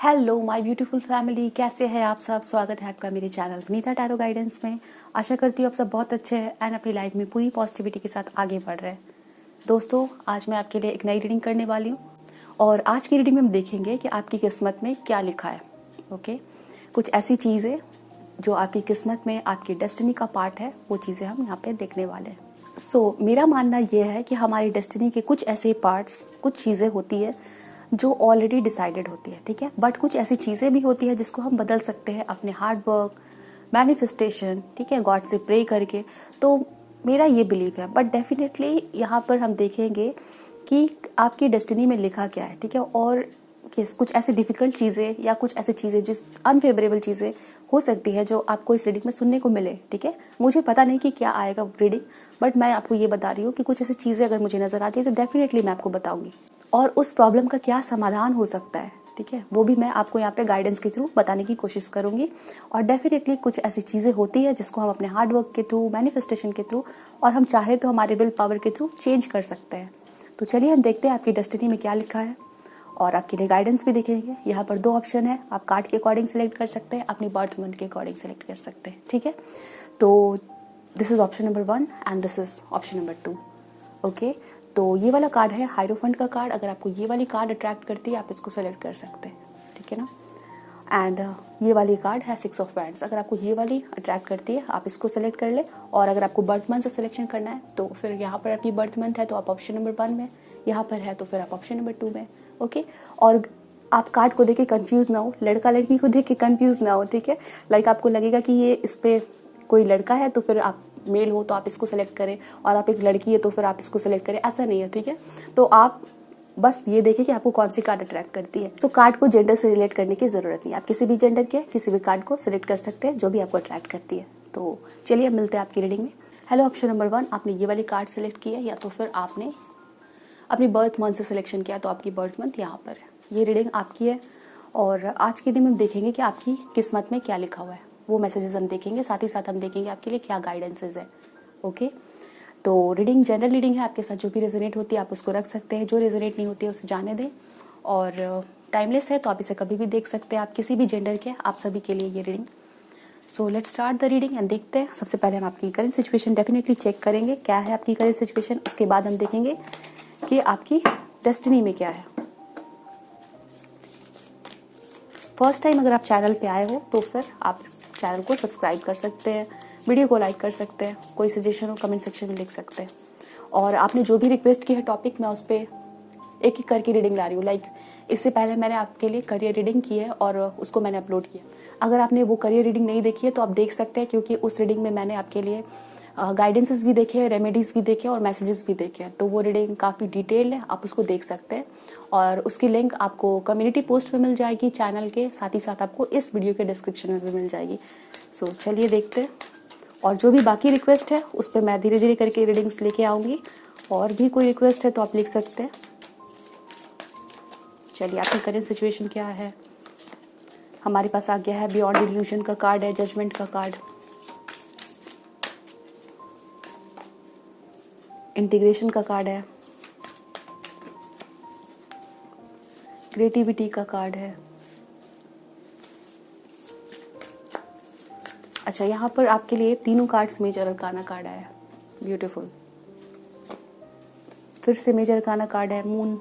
Hello my beautiful family, कैसे हैं आप सब। स्वागत है आपका मेरे चैनल वनीता टैरो गाइडेंस में। आशा करती हूँ आप सब बहुत अच्छे हैं एंड अपनी लाइफ में पूरी पॉजिटिविटी के साथ आगे बढ़ रहे हैं। दोस्तों, आज मैं आपके लिए एक नई रीडिंग करने वाली हूँ और आज की रीडिंग में हम देखेंगे कि आपकी किस्मत में क्या लिखा है। ओके, कुछ ऐसी चीज़ें जो आपकी किस्मत में आपकी डेस्टिनी का पार्ट है, वो चीज़ें हम यहाँ पे देखने वाले हैं। मेरा मानना ये है कि हमारी डेस्टिनी के कुछ ऐसे पार्ट्स, कुछ चीज़ें होती है जो ऑलरेडी डिसाइडेड होती है, ठीक है। बट कुछ ऐसी चीज़ें भी होती है जिसको हम बदल सकते हैं अपने हार्ड वर्क, मैनिफेस्टेशन, ठीक है, गॉड से प्रे करके। तो मेरा ये बिलीव है। बट डेफिनेटली यहाँ पर हम देखेंगे कि आपकी डेस्टिनी में लिखा क्या है, ठीक है। और कुछ ऐसी डिफ़िकल्ट चीज़ें या कुछ ऐसी चीज़ें जिस अनफेवरेबल चीज़ें हो सकती है जो आपको इस रीडिंग में सुनने को मिले, ठीक है। मुझे पता नहीं कि क्या आएगा रीडिंग, बट मैं आपको ये बता रही हूँ कि कुछ ऐसी चीज़ें अगर मुझे नज़र आती है तो डेफिनेटली मैं आपको बताऊँगी। और उस प्रॉब्लम का क्या समाधान हो सकता है, ठीक है, वो भी मैं आपको यहाँ पे गाइडेंस के थ्रू बताने की कोशिश करूँगी। और डेफिनेटली कुछ ऐसी चीज़ें होती है जिसको हम अपने हार्ड वर्क के थ्रू, मैनिफेस्टेशन के थ्रू और हम चाहे तो हमारे विल पावर के थ्रू चेंज कर सकते हैं। तो चलिए हम देखते हैं आपकी डेस्टिनी में क्या लिखा है और आपके लिए गाइडेंस भी देखेंगे। यहाँ पर 2 ऑप्शन है, आप कार्ड के अकॉर्डिंग सेलेक्ट कर सकते हैं, अपनी बर्थ मंथ के अकॉर्डिंग सेलेक्ट कर सकते हैं, ठीक है। तो this is option number 1 and this is option number 2। Okay, तो ये वाला कार्ड है हायरोफेंट का कार्ड। अगर आपको ये वाली कार्ड अट्रैक्ट करती है आप इसको सेलेक्ट कर सकते हैं, ठीक है ना। एंड ये वाली कार्ड है 6 ऑफ वैंड्स। अगर आपको ये वाली अट्रैक्ट करती है आप इसको सेलेक्ट कर ले। और अगर आपको बर्थ मंथ से सिलेक्शन करना है तो फिर यहाँ पर आपकी बर्थ मंथ है तो आप ऑप्शन नंबर 1 में, यहाँ पर है तो फिर आप ऑप्शन नंबर 2 में। ओके, और आप कार्ड को देख के कन्फ्यूज़ ना हो, लड़का लड़की को देख के कन्फ्यूज़ ना हो, ठीक है। लाइक आपको लगेगा कि ये इस पर कोई लड़का है तो फिर आप मेल हो तो आप इसको सेलेक्ट करें, और आप एक लड़की है तो फिर आप इसको सेलेक्ट करें, ऐसा नहीं है, ठीक है। तो आप बस ये देखें कि आपको कौन सी कार्ड अट्रैक्ट करती है। तो कार्ड को जेंडर से रिलेट करने की ज़रूरत नहीं, आप किसी भी जेंडर के किसी भी कार्ड को सिलेक्ट कर सकते हैं जो भी आपको अट्रैक्ट करती है। तो चलिए अब मिलते हैं आपकी रीडिंग में। हेलो, ऑप्शन नंबर 1, आपने ये वाली कार्ड सेलेक्ट की है या तो फिर आपने अपनी बर्थ मंथ से सिलेक्शन किया तो आपकी बर्थ मंथ यहाँ पर है। ये रीडिंग आपकी है और आज की रीडिंग में देखेंगे कि आपकी किस्मत में क्या लिखा हुआ है, वो मैसेजेस हम देखेंगे। साथ ही साथ हम देखेंगे आपके लिए क्या गाइडेंसेज है। ओके, तो रीडिंग जनरल रीडिंग है, आपके साथ जो भी रेजोनेट होती है आप उसको रख सकते हैं, जो रेजोनेट नहीं होती है उसे जाने दें। और टाइमलेस है तो आप इसे कभी भी देख सकते हैं, आप किसी भी जेंडर के, आप सभी के लिए ये reading. So let's start the reading and देखते हैं। सबसे पहले हम आपकी करंट सिचुएशन डेफिनेटली चेक करेंगे, क्या है आपकी करंट सिचुएशन। उसके बाद हम देखेंगे कि आपकी डेस्टिनी में क्या है। फर्स्ट टाइम अगर आप चैनल पे आए हो तो फिर आप चैनल को सब्सक्राइब कर सकते हैं, वीडियो को लाइक कर सकते हैं, कोई सजेशन हो कमेंट सेक्शन में लिख सकते हैं। और आपने जो भी रिक्वेस्ट की है टॉपिक, मैं उस पर एक एक करके रीडिंग ला रही हूँ। लाइक इससे पहले मैंने आपके लिए करियर रीडिंग की है और उसको मैंने अपलोड किया। अगर आपने वो करियर रीडिंग नहीं देखी है तो आप देख सकते हैं, क्योंकि उस रीडिंग में मैंने आपके लिए गाइडेंसेस भी देखे हैं, रेमेडीज़ भी देखे और मैसेजेस भी देखे हैं। तो वो रीडिंग काफ़ी डिटेल्ड है, आप उसको देख सकते हैं। और उसकी लिंक आपको कम्युनिटी पोस्ट में मिल जाएगी चैनल के, साथ ही साथ आपको इस वीडियो के डिस्क्रिप्शन में भी मिल जाएगी। सो चलिए देखते हैं। और जो भी बाकी रिक्वेस्ट है उस पर मैं धीरे धीरे करके रीडिंग्स लेके आऊँगी। और भी कोई रिक्वेस्ट है तो आप लिख सकते हैं। चलिए, आपकी करंट सिचुएशन क्या है। हमारे पास आ गया है बियॉन्ड इल्यूजन का कार्ड है, जजमेंट का कार्ड, इंटीग्रेशन का कार्ड है, क्रिएटिविटी का कार्ड है। अच्छा, यहाँ पर आपके लिए तीनों कार्ड्स मेजर अरकाना कार्ड आया है, ब्यूटीफुल। फिर से मेजर अरकाना कार्ड है moon,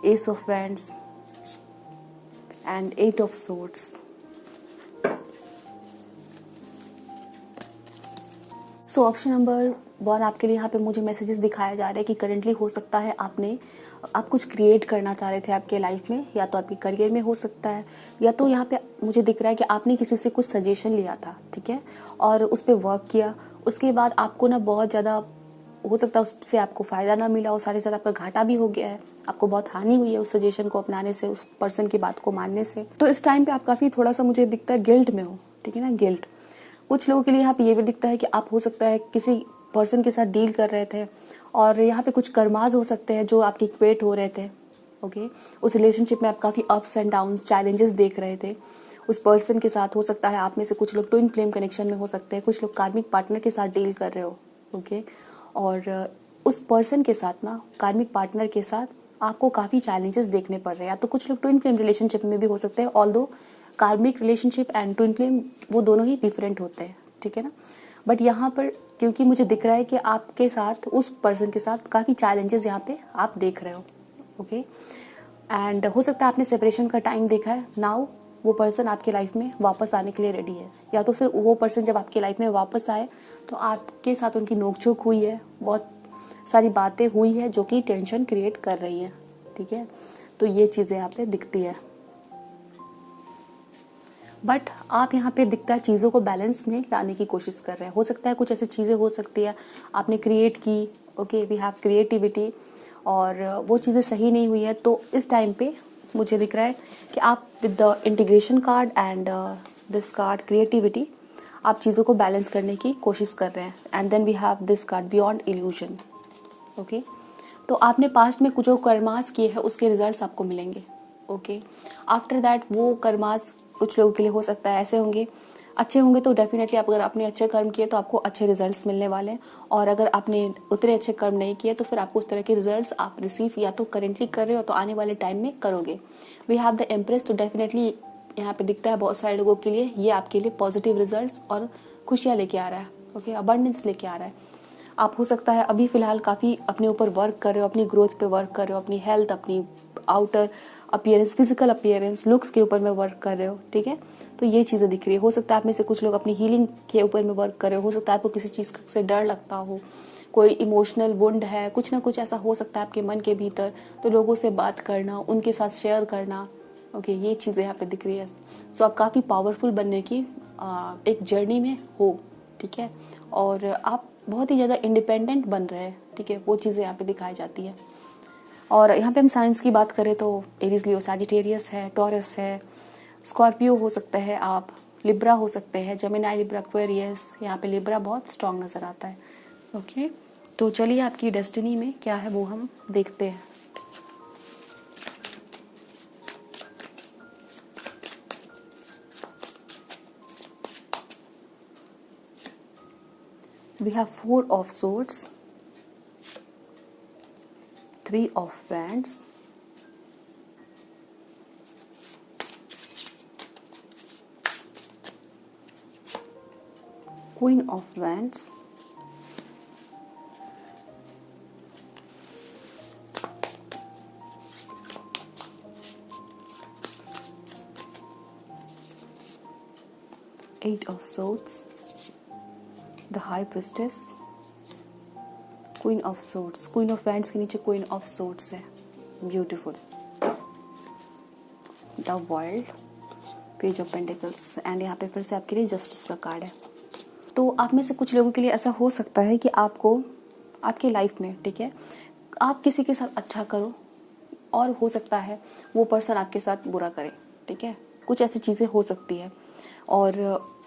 S of wands and 8 of swords. So option number 1 आपके लिए यहाँ पे मुझे मैसेजेस दिखाया जा रहा है कि करेंटली हो सकता है आप कुछ क्रिएट करना चाह रहे थे आपके लाइफ में, या तो आपके करियर में हो सकता है, या तो यहाँ पे मुझे दिख रहा है कि आपने किसी से कुछ सजेशन लिया था, ठीक है, और उस पर वर्क किया। उसके बाद आपको ना बहुत ज़्यादा हो सकता है उससे आपको फ़ायदा ना मिला हो, सारे साथ आपका घाटा भी हो गया है, आपको बहुत हानि हुई है उस सजेशन को अपनाने से, उस पर्सन की बात को मानने से। तो इस टाइम पे आप काफ़ी थोड़ा सा मुझे दिखता है गिल्ट में हो, ठीक है ना, गिल्ट। कुछ लोगों के लिए यहाँ पे ये भी दिखता है कि आप हो सकता है किसी पर्सन के साथ डील कर रहे थे और यहाँ पे कुछ कर्माज हो सकते हैं जो आपके इक्वेट हो रहे थे। ओके, उस रिलेशनशिप में आप काफ़ी अप्स एंड डाउन्स, चैलेंजेस देख रहे थे उस पर्सन के साथ। हो सकता है आप में से कुछ लोग ट्विन फ्लेम कनेक्शन में हो सकते हैं, कुछ लोग कार्मिक पार्टनर के साथ डील कर रहे हो। ओके, और उस पर्सन के साथ ना, कार्मिक पार्टनर के साथ आपको काफ़ी चैलेंजेस देखने पड़ रहे हैं। या तो कुछ लोग ट्विन फ्लेम रिलेशनशिप में भी हो सकते हैं, ऑल्दो कार्मिक रिलेशनशिप एंड ट्विन फ्लेम वो दोनों ही डिफरेंट होते हैं, ठीक है ना। बट यहाँ पर क्योंकि मुझे दिख रहा है कि आपके साथ, उस पर्सन के साथ काफ़ी चैलेंजेस यहाँ पे आप देख रहे हो, ओके। एंड हो सकता है आपने सेपरेशन का टाइम देखा है, नाउ वो पर्सन आपके लाइफ में वापस आने के लिए रेडी है। या तो फिर वो पर्सन जब आपके लाइफ में वापस आए तो आपके साथ उनकी नोकझोंक हुई है, बहुत सारी बातें हुई है जो कि टेंशन क्रिएट कर रही हैं, ठीक है। तो ये चीज़ें यहाँ पे दिखती है। बट आप यहाँ पे दिखता है चीज़ों को बैलेंस में लाने की कोशिश कर रहे हैं। हो सकता है कुछ ऐसी चीज़ें हो सकती है आपने क्रिएट की, ओके, वी हैव क्रिएटिविटी, और वो चीज़ें सही नहीं हुई है। तो इस टाइम पे मुझे दिख रहा है कि आप with the integration card and this card creativity आप चीज़ों को बैलेंस करने की कोशिश कर रहे हैं। And then we have this card beyond illusion, okay. तो आपने पास्ट में कुछ जो कर्मास किए हैं उसके रिजल्ट्स आपको मिलेंगे, ओके। आफ्टर दैट वो कर्मास कुछ लोगों के लिए हो सकता है ऐसे होंगे, अच्छे होंगे तो डेफिनेटली आप अगर आपने अच्छे कर्म किए तो आपको अच्छे रिजल्ट्स मिलने वाले हैं। और अगर आपने उतने अच्छे कर्म नहीं किए तो फिर आपको उस तरह के रिजल्ट्स आप रिसीव या तो करेंटली कर रहे हो तो आने वाले टाइम में करोगे। वी हैव द एम्प्रेस, तो डेफिनेटली यहाँ पे दिखता है बहुत सारे लोगों के लिए ये आपके लिए पॉजिटिव रिजल्ट्स और खुशियाँ लेके आ रहा है, ओके, अबंडेंस लेके आ रहा है। आप हो सकता है अभी फ़िलहाल काफ़ी अपने ऊपर वर्क कर रहे हो, अपनी ग्रोथ पे वर्क कर रहे हो, अपनी हेल्थ, अपनी outer appearance, physical appearance, looks के ऊपर में वर्क कर रहे हो, ठीक है। तो ये चीज़ें दिख रही है। हो सकता है आप में से कुछ लोग अपनी हीलिंग के ऊपर में वर्क कर रहे हो सकता है आपको किसी चीज़ से डर लगता हो, कोई इमोशनल वुंड है, कुछ ना कुछ ऐसा हो सकता है आपके मन के भीतर, तो लोगों से बात करना, उनके साथ शेयर करना, ओके, ये चीज़ें यहाँ पे दिख रही है। सो आप काफ़ी पावरफुल बनने की एक जर्नी में हो, ठीक है, और आप बहुत ही ज़्यादा इंडिपेंडेंट बन रहे हैं, ठीक है, वो चीज़ें यहाँ पे दिखाई जाती है। और यहाँ पे हम साइंस की बात करें तो एरीज, लियो, सैजिटेरियस है, टॉरस है, स्कॉर्पियो हो सकते हैं आप, लिब्रा हो सकते हैं, जेमिनी, लिब्रा, एक्वेरियस। यहाँ पे लिब्रा बहुत स्ट्रांग नज़र आता है, ओके। तो चलिए आपकी डेस्टिनी में क्या है वो हम देखते हैं। We have 4 of swords, 3 of wands, Queen of wands, Eight of swords, the high priestess, Queen of swords, Queen of wands के नीचे Queen of swords है, beautiful, the world, page of pentacles, and यहाँ पे फिर से आपके लिए justice का कार्ड है। तो आप में से कुछ लोगों के लिए ऐसा हो सकता है कि आपको आपकी लाइफ में, ठीक है, आप किसी के साथ अच्छा करो और हो सकता है वो पर्सन आपके साथ बुरा करे, ठीक है, कुछ ऐसी चीज़ें हो सकती है। और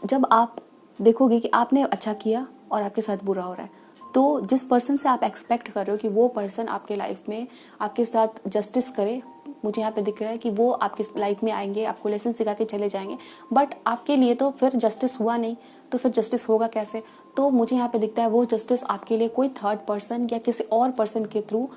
जब आप देखोगे कि आपने अच्छा किया और आपके साथ बुरा हो रहा है, तो जिस पर्सन से आप एक्सपेक्ट कर रहे हो कि वो पर्सन आपके लाइफ में आपके साथ जस्टिस करे, मुझे यहाँ पे दिख रहा है कि वो आपके लाइफ में आएंगे, आपको लेसन सिखा के चले जाएंगे, बट आपके लिए तो फिर जस्टिस हुआ नहीं, तो फिर जस्टिस होगा कैसे। तो मुझे यहाँ पे दिखता है वो जस्टिस आपके लिए कोई थर्ड पर्सन या किसी और पर्सन के थ्रू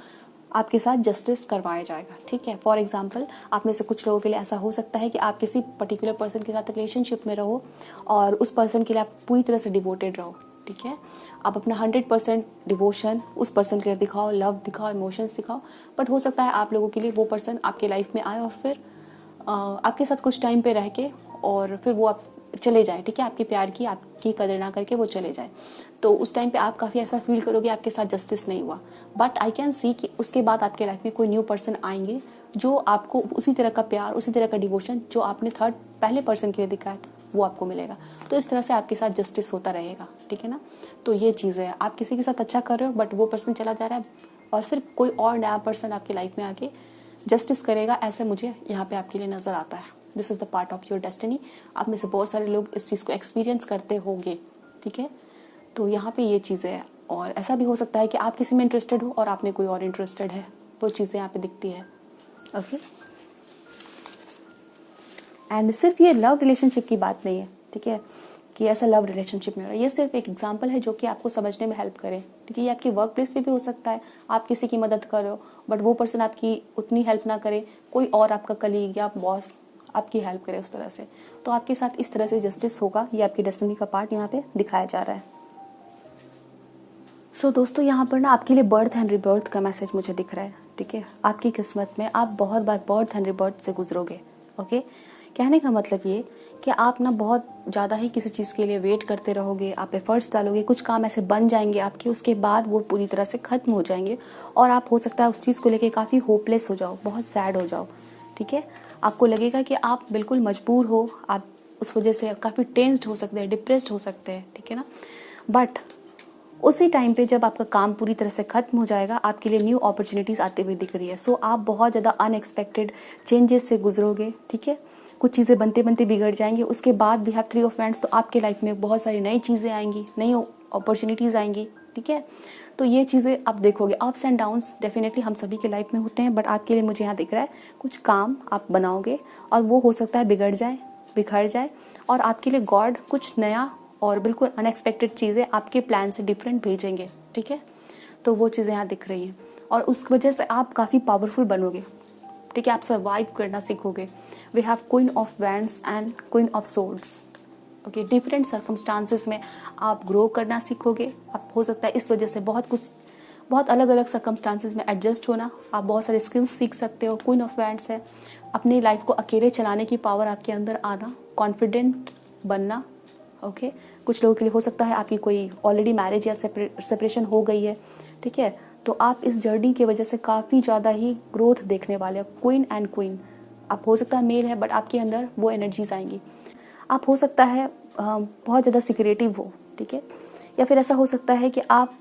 आपके साथ जस्टिस करवाया जाएगा, ठीक है। फॉर एग्जांपल, आप में से कुछ लोगों के लिए ऐसा हो सकता है कि आप किसी पर्टिकुलर पर्सन के साथ रिलेशनशिप में रहो और उस पर्सन के लिए आप पूरी तरह से डिवोटेड रहो, ठीक है, आप अपना 100% डिवोशन उस पर्सन के लिए दिखाओ, लव दिखाओ, इमोशंस दिखाओ। बट हो सकता है आप लोगों के लिए वो पर्सन आपके लाइफ में आए और फिर आपके साथ कुछ टाइम पे रह के और फिर वो आप चले जाए, ठीक है, आपके प्यार की, आपकी कदर ना करके वो चले जाए। तो उस टाइम पे आप काफ़ी ऐसा फील करोगे आपके साथ जस्टिस नहीं हुआ। बट आई कैन सी कि उसके बाद आपके लाइफ में कोई न्यू पर्सन आएंगे जो आपको उसी तरह का प्यार, उसी तरह का डिवोशन जो आपने पहले पर्सन के लिए दिखाया था वो आपको मिलेगा। तो इस तरह से आपके साथ जस्टिस होता रहेगा, ठीक है ना। तो ये चीज़ है, आप किसी के साथ अच्छा कर रहे हो बट वो पर्सन चला जा रहा है और फिर कोई और नया पर्सन आपकी लाइफ में आके जस्टिस करेगा, ऐसे मुझे यहाँ पे आपके लिए नज़र आता है। This is the part of your destiny. आप में से बहुत सारे लोग इस चीज़ को एक्सपीरियंस करते होंगे, ठीक है। तो यहाँ पे ये चीज़ें है। और ऐसा भी हो सकता है कि आप किसी में इंटरेस्टेड हो और आप में कोई और इंटरेस्टेड है, वो चीज़ें यहाँ पे दिखती है, ओके। एंड सिर्फ ये लव रिलेशनशिप की बात नहीं है, ठीक है, कि ऐसा लव रिलेशनशिप में हो रहा है। ये सिर्फ एक एग्जांपल है जो कि आपको समझने में हेल्प करे, ठीक है। ये आपकी वर्क प्लेस पे भी हो सकता है, आप किसी की मदद करो बट वो पर्सन आपकी उतनी हेल्प ना करे, कोई और आपका कलीग या बॉस आपकी हेल्प करे उस तरह से, तो आपके साथ इस तरह से जस्टिस होगा। ये आपकी डेस्टिनी का पार्ट यहाँ पे दिखाया जा रहा है। दोस्तों यहाँ पर ना आपके लिए बर्थ एंड रिबर्थ का मैसेज मुझे दिख रहा है, ठीक है। आपकी किस्मत में आप बहुत बार बर्थ एंड रिबर्थ से गुजरोगे, ओके। कहने का मतलब ये कि आप ना बहुत ज़्यादा ही किसी चीज़ के लिए वेट करते रहोगे, आप एफर्ट्स डालोगे, कुछ काम ऐसे बन जाएंगे आपके, उसके बाद वो पूरी तरह से ख़त्म हो जाएंगे और आप हो सकता है उस चीज़ को लेके काफ़ी होपलेस हो जाओ, बहुत सैड हो जाओ, ठीक है। आपको लगेगा कि आप बिल्कुल मजबूर हो, आप उस वजह से काफ़ी टेंस्ड हो सकते हैं, डिप्रेस्ड हो सकते हैं, ठीक है ना। बट उसी टाइम पे जब आपका काम पूरी तरह से खत्म हो जाएगा, आपके लिए न्यू अपॉर्चुनिटीज़ आती हुई दिख रही है। आप बहुत ज़्यादा अनएक्सपेक्टेड चेंजेस से गुजरोगे, ठीक है। कुछ चीज़ें बनते बनते बिगड़ जाएंगी, उसके बाद भी हैव 3 ऑफ वांड्स, तो आपके लाइफ में बहुत सारी नई चीज़ें आएंगी, नई अपॉर्चुनिटीज़ आएंगी, ठीक है। तो ये चीज़ें आप देखोगे, अप्स एंड डाउन्स डेफिनेटली हम सभी के लाइफ में होते हैं, बट आपके लिए मुझे यहाँ दिख रहा है कुछ काम आप बनाओगे और वो हो सकता है बिगड़ जाए, बिखर जाए, और आपके लिए गॉड कुछ नया और बिल्कुल अनएक्सपेक्टेड चीज़ें आपके प्लान से डिफरेंट भेजेंगे, ठीक है। तो वो चीज़ें यहाँ दिख रही हैं और उस वजह से आप काफ़ी पावरफुल बनोगे, ठीक है। आप सर्वाइव करना सीखोगे। We have queen of wands and queen of swords, okay. Different circumstances में आप ग्रो करना सीखोगे। आप हो सकता है इस वजह से बहुत अलग अलग सर्कमस्टांसेस में एडजस्ट होना, आप बहुत सारे स्किल्स सीख सकते हो। क्वीन ऑफ वैंड्स है अपनी लाइफ को अकेले चलाने की पावर आपके अंदर आना, कॉन्फिडेंट बनना, ओके। कुछ लोगों के लिए हो सकता है आपकी कोई ऑलरेडी मैरिज या सेपरेशन हो गई है, ठीक है। तो आप इस जर्नी की वजह से काफ़ी ज़्यादा ही ग्रोथ देखने वाले हो। क्वीन एंड क्वीन, आप हो सकता है मेल है बट आपके अंदर वो एनर्जीज आएंगी। आप हो सकता है बहुत ज़्यादा सिक्रेटिव हो, ठीक है। या फिर ऐसा हो सकता है कि आप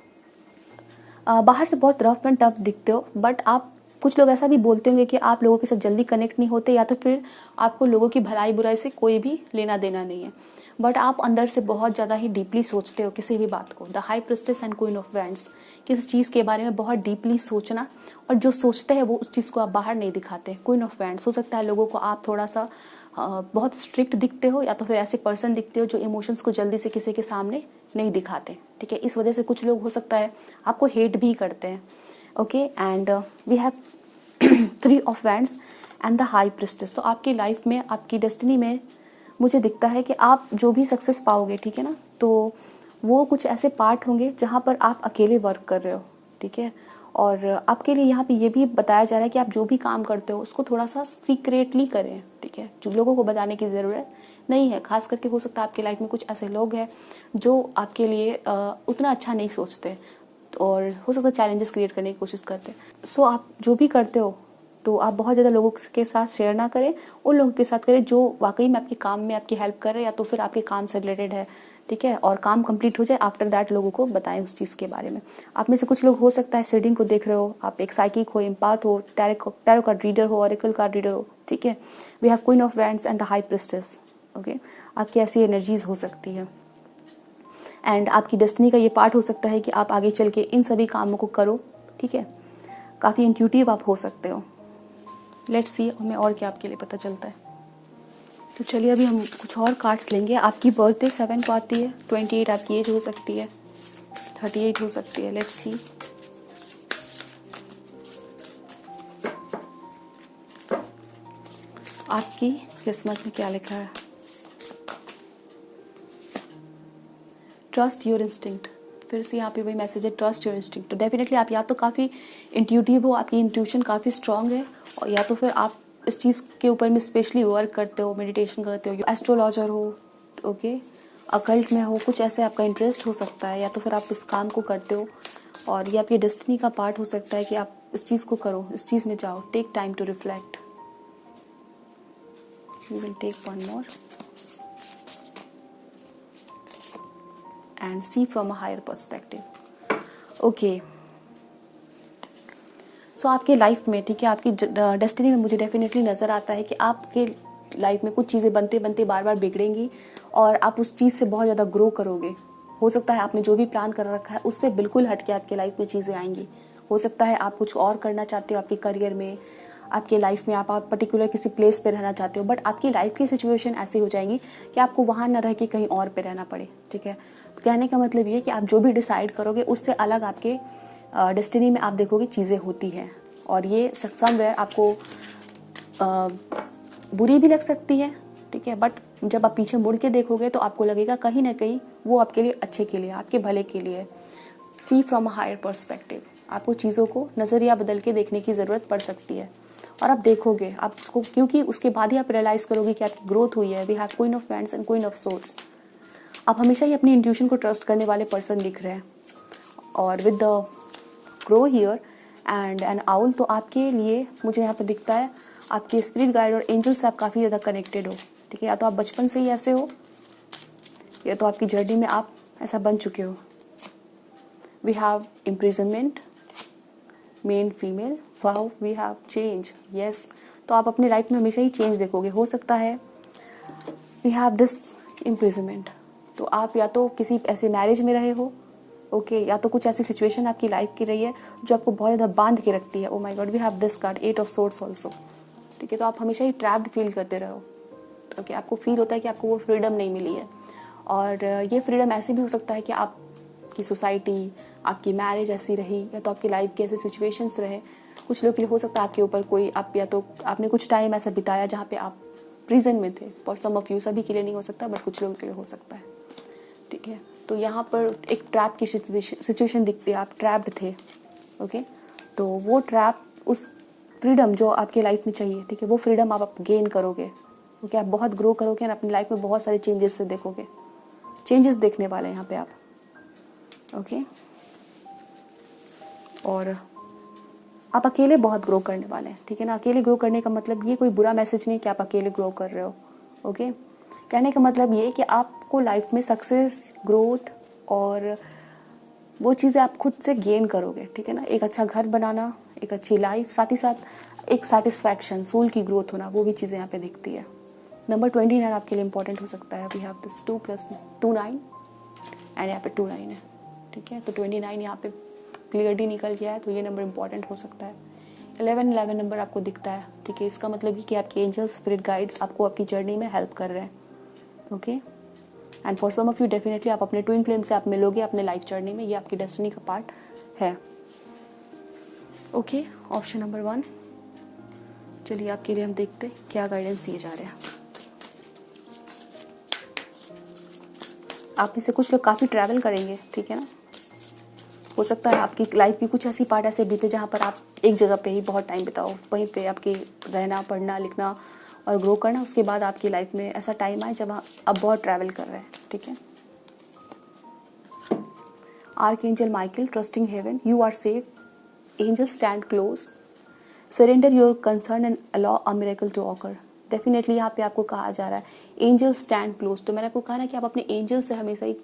बाहर से बहुत रफ एंड टफ दिखते हो, बट आप कुछ लोग ऐसा भी बोलते होंगे कि आप लोगों के साथ जल्दी कनेक्ट नहीं होते, या तो फिर आपको लोगों की भलाई बुराई से कोई भी लेना देना नहीं है, बट आप अंदर से बहुत ज़्यादा ही डीपली सोचते हो किसी भी बात को। The high priestess and queen of wands, किसी चीज़ के बारे में बहुत डीपली सोचना, और जो सोचते हैं वो उस चीज़ को आप बाहर नहीं दिखाते। क्वीन ऑफ वैंड्स, हो सकता है लोगों को आप थोड़ा सा बहुत स्ट्रिक्ट दिखते हो, या तो फिर ऐसे पर्सन दिखते हो जो इमोशंस को जल्दी से किसी के सामने नहीं दिखाते, ठीक है। इस वजह से कुछ लोग हो सकता है आपको हेट भी करते हैं, okay. And we have 3 of wands and the high priestess. तो आपकी लाइफ में, आपकी डेस्टिनी में मुझे दिखता है कि आप जो भी सक्सेस पाओगे, ठीक है ना, तो वो कुछ ऐसे पार्ट होंगे जहाँ पर आप अकेले वर्क कर रहे हो, ठीक है। और आपके लिए यहाँ पे ये भी बताया जा रहा है कि आप जो भी काम करते हो उसको थोड़ा सा सीक्रेटली करें, ठीक है। जो लोगों को बताने की ज़रूरत नहीं है। खास करके हो सकता है आपकी लाइफ में कुछ ऐसे लोग हैं जो आपके लिए उतना अच्छा नहीं सोचते, और हो सकता है चैलेंजेस क्रिएट करने की कोशिश करते हैं। आप जो भी करते हो तो आप बहुत ज़्यादा लोगों के साथ शेयर ना करें, उन लोगों के साथ करें जो वाकई में आपके काम में आपकी हेल्प कर रहे हैं, या तो फिर आपके काम से रिलेटेड है, ठीक है। और काम कंप्लीट हो जाए, आफ्टर दैट लोगों को बताएं उस चीज़ के बारे में। आप में से कुछ लोग हो सकता है रीडिंग को देख रहे हो, आप एक साइकिक हो, एम्पाथ हो, टैरो कार्ड रीडर हो, ऑरेकल कार्ड रीडर हो, ठीक है। We have queen of wands and the high priestess, okay. आपकी ऐसी एनर्जीज हो सकती है, एंड आपकी डेस्टिनी का ये पार्ट हो सकता है कि आप आगे चल के इन सभी कामों को करो, ठीक है। काफ़ी इंट्यूटिव आप हो सकते हो। लेट्स सी हमें और क्या आपके लिए पता चलता है। तो चलिए अभी हम कुछ और कार्ड्स लेंगे। आपकी बर्थडे 7 को आती है, 28 आपकी एज हो सकती है, 38 हो सकती है। Let's see. आपकी किस्मत में क्या लिखा है? Trust your instinct. फिर से यहाँ पे वही मैसेज है, ट्रस्ट योर इंस्टिंक्ट। तो डेफिनेटली आप या तो काफ़ी इंट्यूटिव हो, आपकी इंट्यूशन काफ़ी स्ट्रांग है, और या तो फिर आप इस चीज़ के ऊपर में स्पेशली वर्क करते हो, मेडिटेशन करते हो, एस्ट्रोलॉजर हो, ओके, अकल्ट में हो, कुछ ऐसे आपका इंटरेस्ट हो सकता है, या तो फिर आप इस काम को करते हो और ये आपकी डेस्टिनी का पार्ट हो सकता है कि आप इस चीज़ को करो, इस चीज़ में जाओ। Take time to reflect. We will take one more and see from a higher perspective, okay। आपके लाइफ में, ठीक है, आपकी डेस्टिनी में मुझे डेफिनेटली नज़र आता है कि आपके लाइफ में कुछ चीज़ें बनते बनते बार बार बिगड़ेंगी और आप उस चीज़ से बहुत ज़्यादा ग्रो करोगे। हो सकता है आपने जो भी प्लान कर रखा है उससे बिल्कुल हट के आपके लाइफ में चीज़ें आएंगी। हो सकता है आप कुछ और करना चाहते हो आपके करियर में, आपके लाइफ में आप पर्टिकुलर किसी प्लेस पे रहना चाहते हो, बट आपकी लाइफ की सिचुएशन ऐसी हो जाएंगी कि आपको वहाँ ना रह के कहीं और पे रहना पड़े, ठीक है। तो कहने का मतलब ये है कि आप जो भी डिसाइड करोगे उससे अलग आपके डेस्टिनी में आप देखोगे चीज़ें होती हैं, और ये समवेयर आपको बुरी भी लग सकती है, ठीक है, बट जब आप पीछे मुड़ के देखोगे तो आपको लगेगा कहीं ना कहीं वो आपके लिए अच्छे के लिए, आपके भले के लिए। सी फ्रॉम अ हायर पर्सपेक्टिव, आपको चीज़ों को नज़रिया बदल के देखने की ज़रूरत पड़ सकती है, और आप देखोगे आपको, क्योंकि उसके बाद ही आप रियलाइज़ करोगे कि आपकी ग्रोथ हुई है। We have queen of wands and queen of swords. आप हमेशा ही अपनी इंट्यूशन को ट्रस्ट करने वाले पर्सन दिख रहे हैं, और with the grow here and N owl, तो आपके लिए मुझे यहाँ पर दिखता है आपके स्पिरिट गाइड और एंजल से आप काफ़ी ज़्यादा कनेक्टेड हो, ठीक है। या तो आप बचपन से ही ऐसे हो, या तो आपकी जर्नी में आप ऐसा बन चुके हो। We have imprisonment, men female, wow, we have change, yes. तो आप अपनी लाइफ में हमेशा ही चेंज देखोगे। हो सकता है वी हैव दिस इम्प्रिजनमेंट, तो आप या तो किसी ऐसे मैरिज में रहे हो, ओके, या तो कुछ ऐसी सिचुएशन आपकी लाइफ की रही है जो आपको बहुत ज़्यादा बांध के रखती है। Oh my god, we have this card, 8 of swords also, ठीक है। तो आप हमेशा ही ट्रैप्ड फील करते रहो, ओके। आपको फील होता है कि आपको वो फ्रीडम नहीं मिली है, और ये फ्रीडम ऐसे भी हो सकता है कि आपकी सोसाइटी, आपकी मैरिज ऐसी रही, या तो आपकी लाइफ के ऐसे सिचुएशंस रहे। कुछ लोग के लिए हो सकता है आपके ऊपर कोई आप, या तो आपने कुछ टाइम ऐसा बिताया जहाँ पे आप प्रिजन में थे। फॉर सम ऑफ यू, सभी के लिए नहीं हो सकता, बट कुछ लोगों के लिए हो सकता है, ठीक है। तो यहाँ पर एक ट्रैप की सिचुएशन दिखती है, आप ट्रैप्ड थे, ओके। तो वो ट्रैप, उस फ्रीडम जो आपकी लाइफ में चाहिए, ठीक है, वो फ्रीडम आप गेन करोगे, ओके। आप बहुत ग्रो करोगे और अपनी लाइफ में बहुत सारे चेंजेस से देखोगे, चेंजेस देखने वाले हैं यहाँ पे आप, ओके। और आप अकेले बहुत ग्रो करने वाले हैं, ठीक है ना। अकेले ग्रो करने का मतलब ये कोई बुरा मैसेज नहीं कि आप अकेले ग्रो कर रहे हो, ओके। कहने का मतलब ये कि आपको लाइफ में सक्सेस, ग्रोथ और वो चीज़ें आप खुद से गेन करोगे, ठीक है ना। एक अच्छा घर बनाना, एक अच्छी लाइफ, साथ ही साथ एक सेटिस्फैक्शन, सोल की ग्रोथ होना, वो भी चीज़ें यहाँ पे दिखती है। नंबर 29 आपके लिए इंपॉर्टेंट हो सकता है। वी हैव दिस 2 + 2 9 एंड यहाँ पे 2 9 है, ठीक है। तो 29 यहाँ पे क्लियरली निकल गया है, तो ये नंबर इंपॉर्टेंट हो सकता है। 11 नंबर आपको दिखता है, ठीक है। इसका मतलब ये कि आपके एंजल्स, स्पिरिट गाइड्स आपको आपकी जर्नी में हेल्प कर रहे हैं, okay. And for some of you definitely आप अपने ट्विन फ्लेम से आप मिलोगे अपने लाइफ जर्नी में, ये आपकी डेस्टिनी का पार्ट है, ओके। Option number 1। चलिए आपके लिए हम देखते हैं क्या गाइडेंस दिए जा रहे हैं। आप में से कुछ लोग काफ़ी ट्रैवल करेंगे, ठीक है ना। हो सकता है आपकी लाइफ की कुछ ऐसी पार्ट ऐसे बीते जहाँ पर आप एक जगह पे ही बहुत टाइम बिताओ, वहीं पे आपके रहना, पढ़ना, लिखना और ग्रो करना। उसके बाद आपकी लाइफ में ऐसा टाइम आए जब आप बहुत ट्रैवल कर रहे हैं, ठीक है। Archangel Michael, trusting heaven, you are safe, angels stand close, surrender your concern and allow a miracle to occur. Definitely यहाँ पे आपको कहा जा रहा है एंजल स्टैंड क्लोज। तो मैंने आपको कहा ना कि आप अपने एंजल से हमेशा ही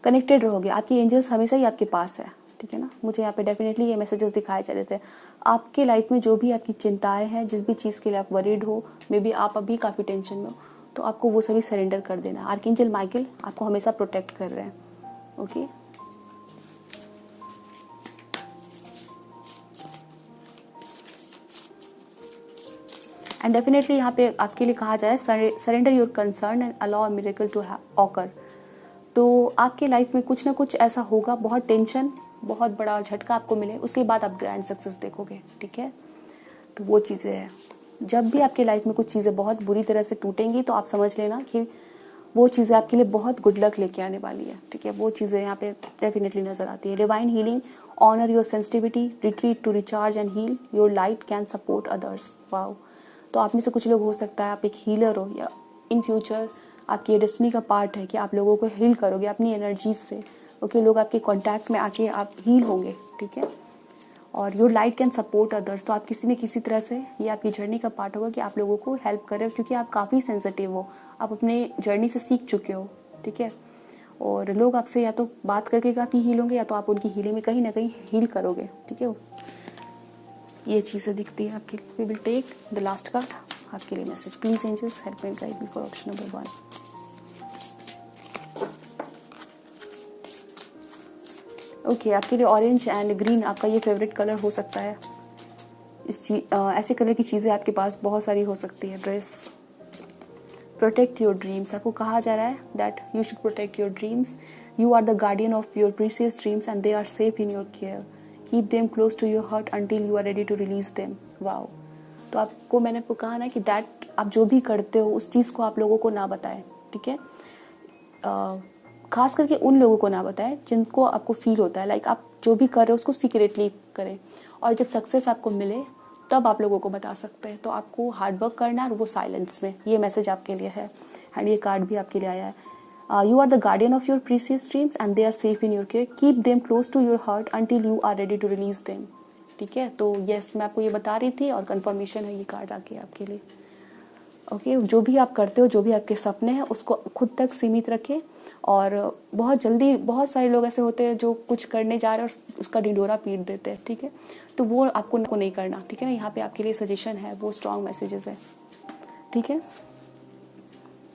कनेक्टेड रहोगे, आपके एंजल्स हमेशा ही आपके पास है, ठीक है ना। मुझे यहाँ पे डेफिनेटली ये मैसेजेस दिखाए जा रहे थे। आपके लाइफ में जो भी आपकी चिंताएं हैं, जिस भी चीज़ के लिए आप वरीड हो, मे बी आप अभी काफ़ी टेंशन में हो, तो आपको वो सभी सरेंडर कर देना। आर्कएंजल माइकल आपको हमेशा प्रोटेक्ट कर रहे हैं, ओके। एंड डेफिनेटली यहाँ पे आपके लिए कहा जाए surrender your concern and allow a miracle to occur. तो आपके लाइफ में कुछ ना कुछ ऐसा होगा, बहुत टेंशन, बहुत बड़ा झटका आपको मिले, उसके बाद आप ग्रैंड सक्सेस देखोगे, ठीक है। तो वो चीज़ें हैं, जब भी आपके लाइफ में कुछ चीज़ें बहुत बुरी तरह से टूटेंगी तो आप समझ लेना कि वो चीज़ें आपके लिए बहुत गुड लक लेके आने वाली है, ठीक है। वो चीज़ें यहाँ पे डेफिनेटली नज़र आती है। Divine healing, honour your sensitivity, retreat to recharge and heal, your light can support others. Wow. तो आप में से कुछ लोग हो सकता है आप एक हीलर हो, या इन फ्यूचर आपकी डेस्टिनी का पार्ट है कि आप लोगों को हील करोगे अपनी एनर्जीज से, ओके। लोग आपके कांटेक्ट में आके आप हील होंगे, ठीक है। और your light can support others, तो आप किसी न किसी तरह से ये आपकी जर्नी का पार्ट होगा कि आप लोगों को हेल्प कर रहे हो, क्योंकि आप काफ़ी सेंसिटिव हो, आप अपने जर्नी से सीख चुके हो, ठीक है। और लोग आपसे या तो बात करके काफ़ी हील होंगे, या तो आप उनकी हीलिंग में कहीं ना कहीं हील करोगे, ठीक है। ये चीज़ें दिखती है आपके लिए। We will take the last card आपके लिए message. Please angels help and guide me for option number 1। Okay, आपके लिए ऑरेंज एंड ग्रीन आपका ये फेवरेट कलर हो सकता है, ऐसे कलर की चीज़ें आपके पास बहुत सारी हो सकती है। ड्रेस, प्रोटेक्ट योर ड्रीम्स, आपको कहा जा रहा है that you should protect your dreams, you are the guardian of your precious dreams and they are safe in your care, keep them close to your heart until you are ready to release them. Wow. तो आपको मैंने आपको कहा ना कि that आप जो भी करते हो उस चीज़ को आप लोगों को ना बताएं, ठीक है। खास करके उन लोगों को ना बताएं जिनको आपको फील होता है लाइक आप जो भी कर रहे हो उसको सीक्रेटली करें, और जब सक्सेस आपको मिले तब आप लोगों को बता सकते हैं। तो आपको हार्डवर्क करना है और वो साइलेंस में, ये मैसेज आपके लिए है। एंड ये कार्ड भी आपके लिए आया है, you are the guardian of your precious dreams and they are safe in your care, keep them close to your heart until you are ready to release them. ठीक है, तो यस मैं आपको ये बता रही थी और कंफर्मेशन है ये कार्ड आके आपके लिए। ओके, जो भी आप करते हो, जो भी आपके सपने हैं उसको खुद तक सीमित रखें। और बहुत जल्दी बहुत सारे लोग ऐसे होते हैं जो कुछ करने जा रहे हैं और उसका ढिंढोरा पीट देते हैं, ठीक है। तो वो आपको नहीं करना, ठीक है ना। यहाँ पे आपके लिए सजेशन है, वो स्ट्रॉन्ग मैसेजेस है, ठीक है।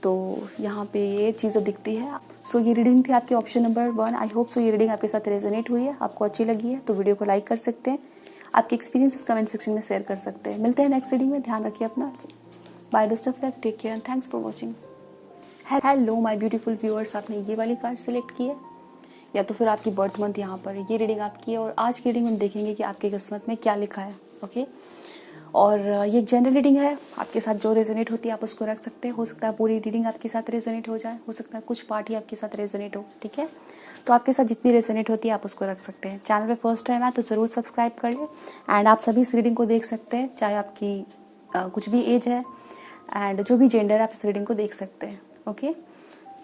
तो यहाँ पे ये चीज़ें दिखती है। सो ये रीडिंग थी आपकी option number 1। I hope so ये रीडिंग आपके साथ रेजोनेट हुई है, आपको अच्छी लगी है तो वीडियो को लाइक कर सकते हैं, आपके एक्सपीरियंसेस कमेंट सेक्शन में शेयर कर सकते हैं। मिलते हैं नेक्स्ट रीडिंग में, ध्यान रखिए अपना। Bye, best of luck, take care and thanks for watching. Hello my beautiful viewers, आपने ये वाली कार्ड सेलेक्ट की है या तो फिर आपकी बर्थ मंथ यहाँ पर ये रीडिंग आपकी है। और आज की रीडिंग हम देखेंगे कि आपकी किस्मत में क्या लिखा है। ओके, और ये एक जनरल रीडिंग है, आपके साथ जो रेजोनेट होती है आप उसको रख सकते हैं। हो सकता है पूरी रीडिंग आपके साथ रेजोनेट हो जाए, हो सकता है कुछ पार्ट ही आपके साथ रेजोनेट हो, ठीक है। तो आपके साथ जितनी रेजोनेट होती है आप उसको रख सकते हैं। चैनल पे फर्स्ट टाइम है तो ज़रूर सब्सक्राइब कर लें। एंड आप सभी इस रीडिंग को देख सकते हैं, चाहे आपकी कुछ भी एज है एंड जो भी जेंडर, आप इस रीडिंग को देख सकते हैं। Okay,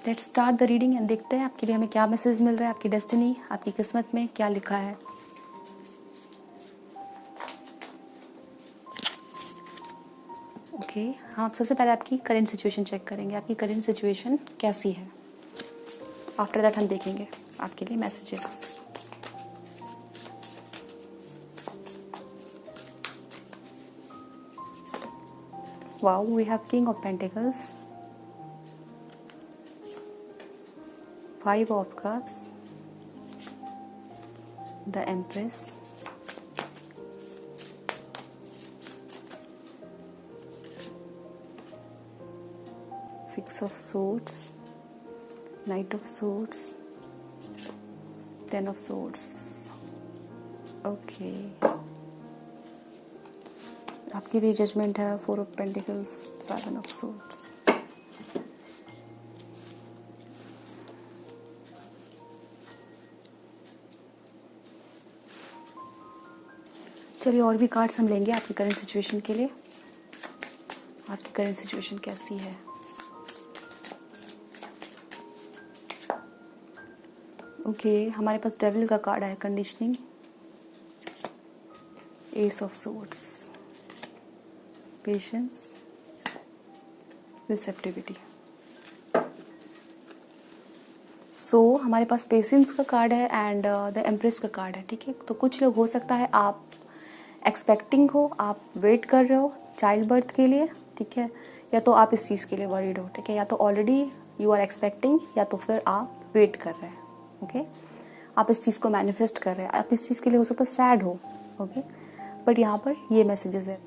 let's start the reading and देखते हैं आपके लिए हमें क्या मैसेज मिल रहा है, आपकी डेस्टिनी, आपकी किस्मत में क्या लिखा है। ओके, हम सबसे पहले आपकी करंट सिचुएशन चेक करेंगे, आपकी करंट सिचुएशन कैसी है। आफ्टर दैट हम देखेंगे आपके लिए messages. Wow, we have king of pentacles, 5 of cups, the empress, Six of Swords, Knight of Swords, 10 of Swords. Okay, आपके लिए जजमेंट है 4 of Pentacles, 7 of Swords. चलिए और भी कार्ड्स हम लेंगे आपकी करंट सिचुएशन के लिए। आपकी करंट सिचुएशन कैसी है। ओके, हमारे पास डेविल का कार्ड है, conditioning, ace of swords, patience, receptivity. So हमारे पास पेशेंस का कार्ड है एंड द एम्प्रेस का कार्ड है, ठीक है। तो कुछ लोग हो सकता है आप एक्सपेक्टिंग हो, आप वेट कर रहे हो चाइल्ड बर्थ के लिए, ठीक है, या तो आप इस चीज़ के लिए वरीड हो, ठीक है, या तो ऑलरेडी यू आर एक्सपेक्टिंग या तो फिर आप वेट कर रहे हैं। ओके, आप इस चीज़ को मैनिफेस्ट कर रहे हैं, आप इस चीज़ के लिए हो सकता है सैड हो। ओके, बट यहाँ पर ये मैसेजेस है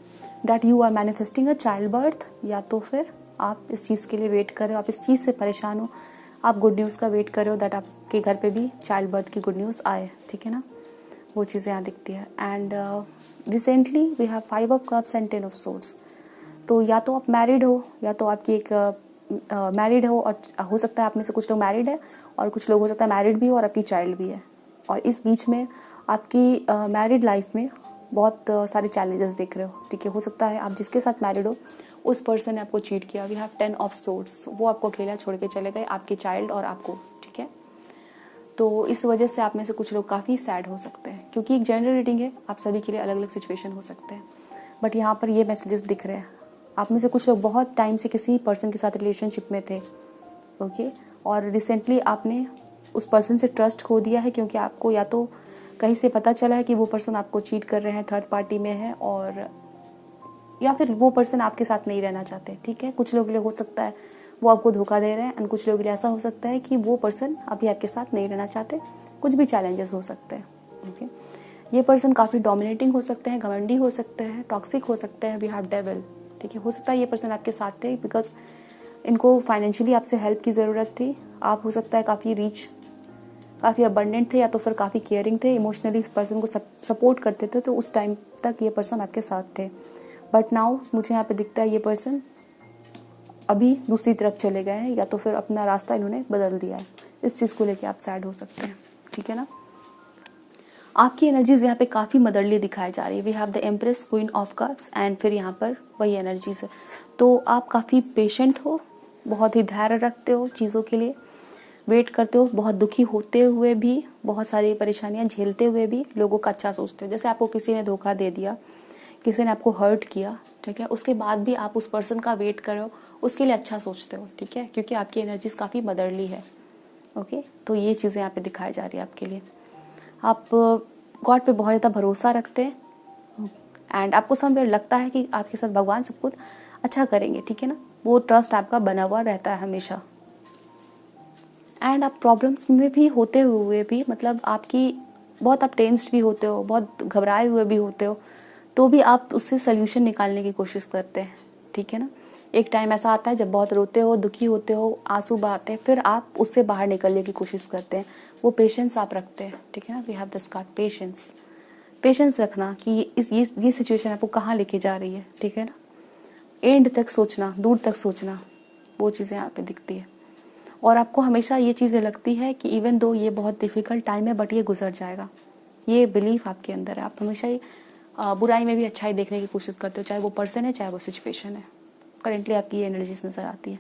that you are manifesting a child birth, या तो फिर आप इस चीज़ के लिए वेट कर रहे हो, आप इस चीज़ से परेशान हो, आप गुड न्यूज़ का वेट कर रहे हो दैट आपके घर पे भी चाइल्ड बर्थ की गुड न्यूज़ आए, ठीक है ना। वो चीज़ें यहाँ दिखती है। And recently we have 5 of cups and 10 of swords. तो या तो आप मैरिड हो या तो आपकी एक मैरिड हो, और हो सकता है आप में से कुछ लोग मैरिड है और कुछ लोग हो सकता है मैरिड भी हो और आपकी चाइल्ड भी है। और इस बीच में आपकी मैरिड लाइफ में बहुत सारे चैलेंजेस देख रहे हो, ठीक है। हो सकता है आप जिसके साथ मैरिड हो उस पर्सन ने आपको चीट किया, वी हैव 10 ऑफ सोर्ड्स, वो आपको अकेला छोड़ के चले गए, आपके चाइल्ड और आपको, ठीक है। तो इस वजह से आप में से कुछ लोग काफ़ी सैड हो सकते हैं, क्योंकि एक जनरल रीडिंग है, आप सभी के लिए अलग अलग सिचुएशन हो सकते हैं। बट यहाँ पर ये मैसेजेस दिख रहे हैं, आप में से कुछ लोग बहुत टाइम से किसी पर्सन के साथ रिलेशनशिप में थे, ओके, और रिसेंटली आपने उस पर्सन से ट्रस्ट खो दिया है, क्योंकि आपको या तो कहीं से पता चला है कि वो पर्सन आपको चीट कर रहे हैं, थर्ड पार्टी में है, और या फिर वो पर्सन आपके साथ नहीं रहना चाहते, ठीक है। कुछ लोगों के लिए हो सकता है वो आपको धोखा दे रहे हैं, एंड कुछ लोगों के लिए ऐसा हो सकता है कि वो पर्सन अभी आपके साथ नहीं रहना चाहते, कुछ भी चैलेंजेस हो सकते हैं, ओके। ये पर्सन काफ़ी डोमिनेटिंग हो सकते हैं, घमंडी हो सकते हैं, टॉक्सिक हो सकते हैं, वी हैव डेविल, ठीक है। हो सकता है ये पर्सन आपके साथ थे बिकॉज इनको फाइनेंशियली आपसे हेल्प की ज़रूरत थी। आप हो सकता है काफ़ी रिच, काफ़ी अबंडेंट थे, या तो फिर काफ़ी केयरिंग थे, इमोशनली इस पर्सन को सपोर्ट करते थे, तो उस टाइम तक ये पर्सन आपके साथ थे। बट नाउ मुझे यहाँ पे दिखता है ये पर्सन अभी दूसरी तरफ चले गए हैं, या तो फिर अपना रास्ता इन्होंने बदल दिया है। इस चीज़ को लेके आप सैड हो सकते हैं, ठीक है ना। आपकी एनर्जीज यहाँ पे काफ़ी मदरली दिखाई जा रही है। We have the empress, queen of cups, and फिर यहाँ पर वही एनर्जीज है। तो आप काफ़ी पेशेंट हो, बहुत ही धैर्य रखते हो चीज़ों के लिए, वेट करते हो, बहुत दुखी होते हुए भी, बहुत सारी परेशानियाँ झेलते हुए भी लोगों का अच्छा सोचते हो। जैसे आपको किसी ने धोखा दे दिया, किसी ने आपको हर्ट किया, ठीक है, उसके बाद भी आप उस पर्सन का वेट करो, उसके लिए अच्छा सोचते हो, ठीक है, क्योंकि आपकी एनर्जीज काफ़ी मदरली है। ओके, तो ये चीज़ें यहाँ पे दिखाई जा रही है आपके लिए। आप गॉड पे बहुत ज़्यादा भरोसा रखते हैं, एंड आपको समवेयर लगता है कि आपके साथ भगवान सब कुछ अच्छा करेंगे, ठीक है ना। वो ट्रस्ट आपका बना हुआ रहता है हमेशा। एंड आप प्रॉब्लम्स में भी होते हुए भी, मतलब आपकी बहुत आप टेंस्ड भी होते हो, बहुत घबराए हुए भी होते हो, तो भी आप उससे सोल्यूशन निकालने की कोशिश करते हैं, ठीक है ना। एक टाइम ऐसा आता है जब बहुत रोते हो, दुखी होते हो, आंसू बहाते हैं, फिर आप उससे बाहर निकलने की कोशिश करते हैं। वो पेशेंस आप रखते हैं, ठीक है ना। We have this card patience. Patience रखना कि ये सिचुएशन आपको कहाँ लेके जा रही है, ठीक है ना। एंड तक सोचना, दूर तक सोचना, वो चीज़ें यहाँ पे दिखती है। और आपको हमेशा ये चीज़ें लगती है कि इवन दो ये बहुत डिफ़िकल्ट टाइम है, बट ये गुजर जाएगा। ये बिलीफ आपके अंदर है। आप हमेशा ही बुराई में भी अच्छाई देखने की कोशिश करते हो, चाहे वो पर्सन है, चाहे वो सिचुएशन है। करेंटली आपकी ये एनर्जीज नज़र आती है।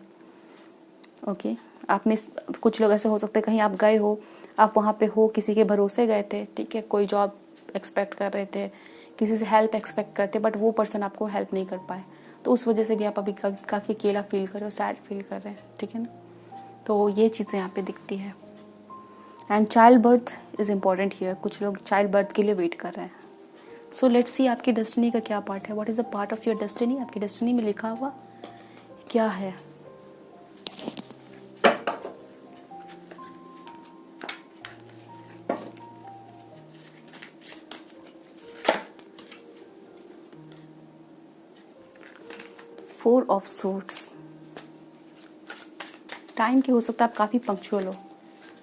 ओके, आप में कुछ लोग ऐसे हो सकते हैं, कहीं आप गए हो, आप वहाँ पे हो, किसी के भरोसे गए थे, ठीक है, कोई जॉब एक्सपेक्ट कर रहे थे, किसी से हेल्प एक्सपेक्ट करते, बट वो पर्सन आपको हेल्प नहीं कर पाए, तो उस वजह से भी आप अभी काफ़ी अकेला फील कर रहे हो, सैड फील कर रहे हैं, ठीक है ना। तो ये चीज़ें यहाँ पे दिखती है। And child birth is important here. कुछ लोग चाइल्ड बर्थ के लिए वेट कर रहे हैं। सो लेट्स सी आपकी डेस्टिनी का क्या पार्ट है। What is the part of your destiny. आपकी डेस्टिनी में लिखा हुआ क्या है। Four of swords. टाइम की हो सकता है आप काफ़ी पंक्चुअल हो।